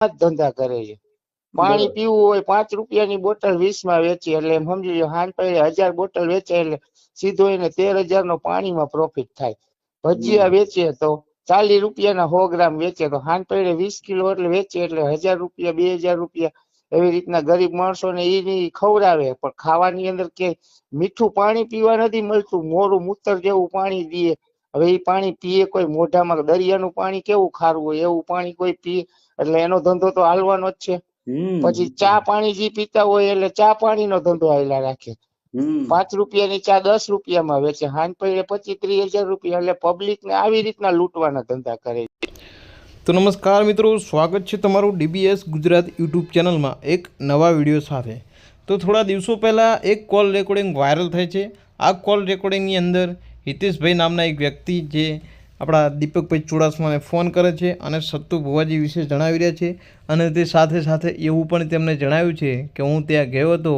જ ધંધા કરે છે. પાણી પીવું હોય 5 રૂપિયાની બોટલ 20 માં વેચે, એટલે એમ સમજી લો હાન પડે 1000 બોટલ વેચે એટલે સીધો એને 13,000 નો પાણીમાં પ્રોફિટ થાય. ભજીયા વેચે તો 40 રૂપિયાના 100 ગ્રામ વેચે તો હાન પડે 20 કિલો એટલે વેચે એટલે 1000 રૂપિયા 2000 રૂપિયા એવી રીતના ગરીબ માણસોને ઈ ખવડાવે. પણ ખાવાની અંદર કે મીઠું પાણી પીવા નથી મળતું, મોરું મૂતર જેવું પાણી પીએ. હવે એ પાણી પીએ કોઈ મોઢામાં, દરિયાનું પાણી કેવું ખારું હોય એવું પાણી કોઈ પીએ, એટલે એનો ધંધો તો હાલવાનો જ છે. પછી ચા પાણી જે પીતા હોય એટલે ચા પાણીનો ધંધો હાલ્યા રાખે. 5 રૂપિયાની ચા 10 રૂપિયામાં વેચે, હાન પડે 25-30 હજાર રૂપિયા. એટલે પબ્લિક ને આવી રીતના લૂંટવાના ધંધા કરે. તો નમસ્કાર મિત્રો, સ્વાગત છે તમારું DBS ગુજરાત યુટ્યુબ ચેનલમાં એક નવા વિડીયો સાથે. તો થોડા દિવસો પહેલાં એક કોલ રેકોર્ડિંગ વાયરલ થઈ છે. આ કોલ રેકોર્ડિંગની અંદર હિતેશભાઈ નામના એક વ્યક્તિ જે આપણા દીપકભાઈ ચુડાસમાને ફોન કરે છે અને સત્તુ ભુવાજી વિશે જણાવી રહ્યા છે. અને તે સાથે સાથે એવું પણ તેમણે જણાવ્યું છે કે હું ત્યાં ગયો હતો,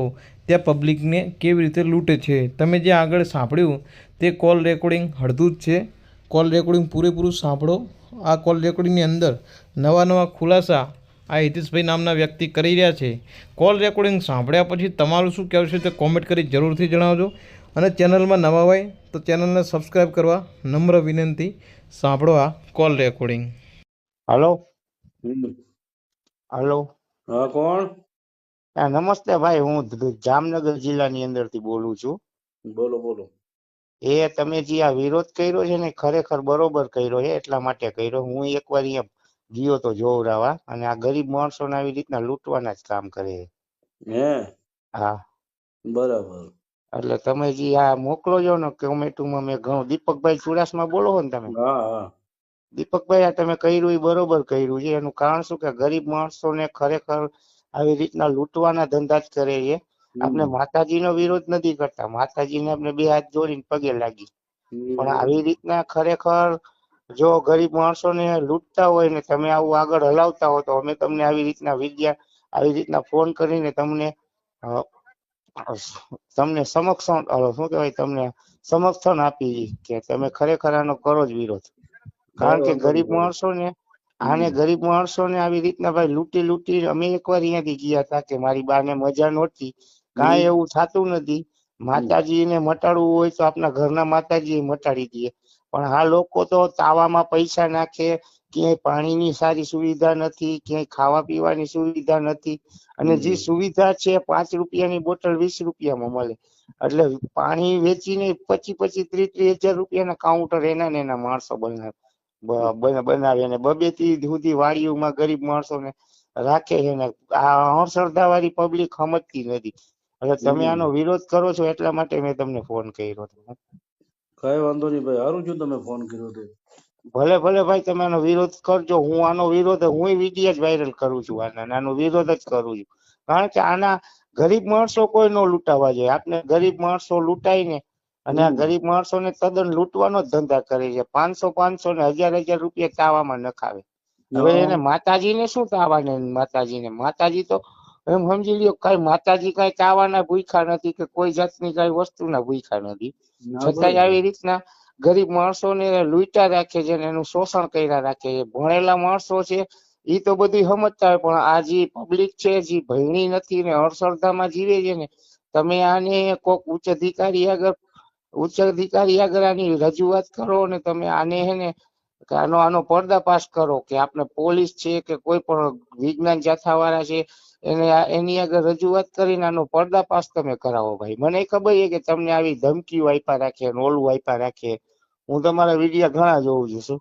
ત્યાં પબ્લિકને કેવી રીતે લૂંટે છે. તમે જે આગળ સાંભળ્યું તે કોલ રેકોર્ડિંગ અડધું જ છે. કોલ રેકોર્ડિંગ પૂરેપૂરું સાંભળો. આ કોલ રેકોર્ડિંગની અંદર નવા ખુલાસા આ હિતેશભાઈ નામના વ્યક્તિ કરી રહ્યા છે. કોલ રેકોર્ડિંગ સાંભળ્યા પછી તમારું શું કહેવું છે તે કોમેન્ટ કરી જરૂરથી જણાવજો. અને ચેનલમાં નવા હોય તો ચેનલને સબસ્ક્રાઈબ કરવા નમ્ર વિનંતી. સાંભળો આ કોલ રેકોર્ડિંગ. હલો હલો, હા કોણ? નમસ્તે ભાઈ, હું જામનગર જિલ્લાની અંદરથી બોલું છું. બોલો બોલો. એ તમે જે આ વિરોધ કર્યો છે ને ખરેખર બરોબર કર્યો છે, એટલા માટે કર્યો. હું એકવાર અહીંયા ગયો તો જોવરાવા, અને આ ગરીબ માણસોને આવી રીતના લૂંટવાના જ કામ કરે છે. હે? હા બરાબર. એટલે તમે જે આ મોકલો છો ને કોમેન્ટમાં, મેં ઘણું દીપકભાઈ ચુડાસમા બોલો છો ને તમે? હા હા. દીપકભાઈ આ તમે કર્યું એ બરોબર કર્યું છે. એનું કારણ શું કે ગરીબ માણસોને ખરેખર આવી રીતના લૂંટવાના ધંધા જ કરે છે. આપણે માતાજીનો વિરોધ નથી કરતા, માતાજીને આપણે 2 હાથ જોડીને પગે લાગી, પણ આવી રીતના ખરેખર જો ગરીબ માણસોને લૂંટતા હોય ને તમે આવું આગળ હલાવતા હો તો અમે તમને આવી રીતના ફોન કરીને તમને સમર્થન આપી કે તમે ખરેખર આનો કરો જ વિરોધ. કારણ કે ગરીબ માણસોને આવી રીતના ભાઈ લૂંટી અમે એકવાર અહીંયાથી ગયા હતા કે મારી બાને મજા નહોતી. કાંઈ એવું થતું નથી. માતાજીને મટાડવું હોય તો આપણા ઘરના માતાજી મટાડી દઈએ, પણ આ લોકો તો તાવામાં પૈસા નાખે. ક્યાંય પાણીની સારી સુવિધા નથી, ક્યાંય ખાવા પીવાની સુવિધા નથી, અને જે સુવિધા છે 5 રૂપિયાની બોટલ 20 રૂપિયામાં મળે. એટલે પાણી વેચીને 25-30 હજાર રૂપિયાના કાઉન્ટર એના માણસો બનાવે ને 2-3 સુધી વાડીઓમાં ગરીબ માણસોને રાખે છે ને આ અંધશ્રદ્ધા વાળી પબ્લિક સમજતી નથી. એટલે તમે આનો વિરોધ કરો છો એટલા માટે મેં તમને ફોન કર્યો હતો. કઈ વાંધો નહીં ભાઈ, સારું છું તમે ફોન કર્યો તે. ભલે ભાઈ, તમે આનો વિરોધ કરજો. હું વિડીયો જ વાયરલ કરું છું, આનો વિરોધ જ કરું છું. કારણ કે આના ગરીબ માણસો કોઈ ન લૂંટાવા જોઈએ. આપણે ગરીબ માણસો લૂંટાય ને, અને આ ગરીબ માણસોને તદ્દન લૂંટવાનો જ ધંધા કરે છે. 500 ને 1000 રૂપિયા તાવામાં નખાવે. હવે એને માતાજીને શું તાવાને? માતાજી તો એમ સમજી લ્યો કઈ માતાજી કઈ તાવાના ભૂખ્યા નથી કે કોઈ જાતની કઈ વસ્તુના ભૂખ્યા નથી. છતાંય આવી રીતના ગરીબ માણસોને લૂંટા રાખે છે ને એનું શોષણ કર્યા રાખે છે. ભણેલા માણસો છે એ તો બધું સમજતા હોય, પણ આ જે પબ્લિક છે જે ભણેલી નથી ને અંધશ્રદ્ધામાં જીવે છે ને, તમે આને કોક ઉચ્ચ અધિકારી આગળ આની રજૂઆત કરો ને તમે આને હે ને આનો પર્દાફાશ કરો કે આપણે પોલીસ છે કે કોઈ પણ વિજ્ઞાન જાથા વાળા છે એની આગળ રજૂઆત કરીને આનો પર્દાફાશ તમે કરાવો. ભાઈ મને ખબર છે કે તમને આવી ધમકીઓ આપ્યા રાખે, ઓલું આપ્યા રાખે. હું તમારા વિડીયો ઘણા જોઉં છું. શું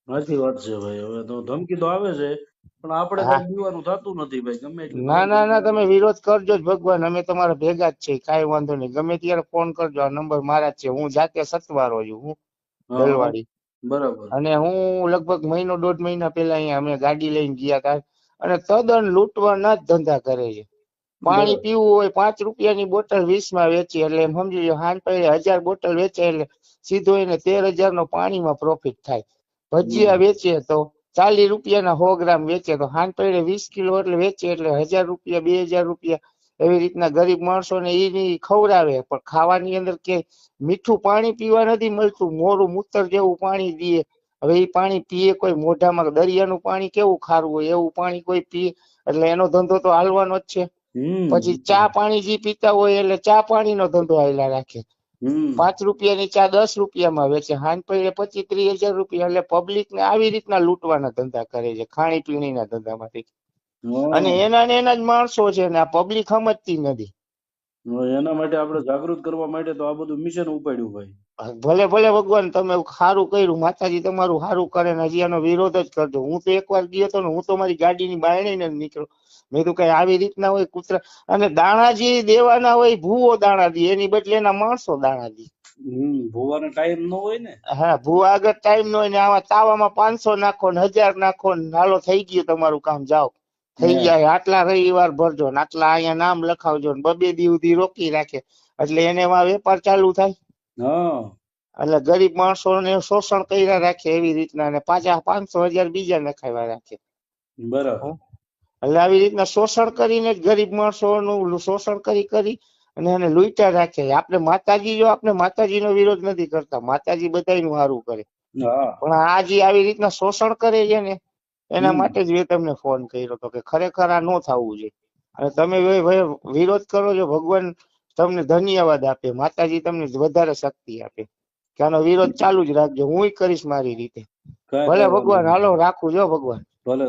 સાચી વાત છે ભાઈ. હવે તો ધમકી તો આવે છે, પણ આપણે કઈ દીવાનું થતું નથી ભાઈ. ગમે ના તમે વિરોધ કરજો જ ભગવાન, અમે તમારા ભેગા જ છે. કાંઈ વાંધો નહીં, ગમે ત્યારે ફોન કરજો. આ નંબર મારા જ છે. હું જાતે સતવારો છું, હું દલવાડી. બરાબર. અને હું લગભગ 1.5 મહિના પહેલા અહીંયા અમે ગાડી લઈને ગયા હતા, અને તદ્દન લૂંટવાના જ ધંધા કરે છે. પાણી પીવું હોય 5 રૂપિયાની બોટલ 20 માં વેચે, એટલે એમ સમજી લો હાન પડે 1000 બોટલ વેચે એટલે સીધો એને 13,000 નો પાણીમાં પ્રોફિટ થાય. ભજીયા વેચે તો 40 રૂપિયાના 100 ગ્રામ વેચે તો હાન પડે 20 કિલો એટલે વેચે એટલે 1000 રૂપિયા 2000 રૂપિયા એવી રીતના ગરીબ માણસોને ખવડાવે. પણ ખાવાની અંદર કે મીઠું પાણી પીવા નથી મળતું, મોરું મૂતર જેવું પાણી પીએ. હવે એ પાણી પીએ કોઈ મોઢામાં, દરિયાનું પાણી કેવું ખારું હોય એવું પાણી કોઈ પીએ એટલે એનો ધંધો તો હાલવાનો જ છે. પછી ચા પાણી જે પીતા હોય એટલે ચા પાણીનો ધંધો હાલ્યા રાખે. 5 રૂપિયાની ચા 10 રૂપિયામાં વેચે, હાંજ પડે 25-30 હજાર રૂપિયા. એટલે પબ્લિક ને આવી રીતના લૂંટવાના ધંધા કરે છે, ખાણી પીણીના ધંધામાંથી. અને એના ને એના જ માણસો છે ને આ પબ્લિક સમજતી નથી. એના માટે આપણે જાગૃત કરવા માટે તો આ બધું મિશન ઉપાડ્યું ભાઈ. ભલે ભલે ભગવાન તમે સારું કર્યું, માતાજી તમારું સારું કરે ને હજી આનો વિરોધ જ કરજો. હું તો એકવાર ગયો હતો ને, હું તો મારી ગાડીની બાયણે ને નીકળ્યો. મેં તો કઈ આવી રીતના હોય કૂતરા, અને દાણા જે દેવાના હોય ભૂવો દાણા દે, એની બદલે એના માણસો દાણા દે. ભૂવાનો ટાઈમ ન હોય ને. હા, ભૂવા આગળ ટાઈમ ન હોય ને આવા તાવામાં 500 નાખો ને 1000 નાખો ને હાલો થઈ ગયું તમારું કામ, જાઓ થઈ જાય. આટલા રવિવાર ભરજો ને આટલા અહીંયા નામ લખાવજો ને 2 દી સુધી રોકી રાખે એટલે એને એમાં વેપાર ચાલુ થાય. એટલે ગરીબ માણસોને શોષણ કર્યા રાખે એવી રીતના, ને પાછા 500-1000 બીજા નખાવ્યા રાખે. બરાબર. એટલે આવી રીતના શોષણ કરીને જ ગરીબ માણસોનું શોષણ કરી અને એને લૂંટ્યા રાખે. આપણે માતાજી, જો આપણે માતાજીનો વિરોધ નથી કરતા, માતાજી બધાયનું સારું કરે, પણ આ જે આવી રીતના શોષણ કરે છે ને એના માટે જ મેં તમને ફોન કર્યો હતો કે ખરેખર આ ન થવું જોઈએ. અને તમે વિરોધ કરો છો, ભગવાન તમને ધન્યવાદ આપે, માતાજી તમને વધારે શક્તિ આપે કે આનો વિરોધ ચાલુ જ રાખજો. હું કરીશ મારી રીતે. ભલે ભગવાન, હાલો રાખું જો ભગવાન.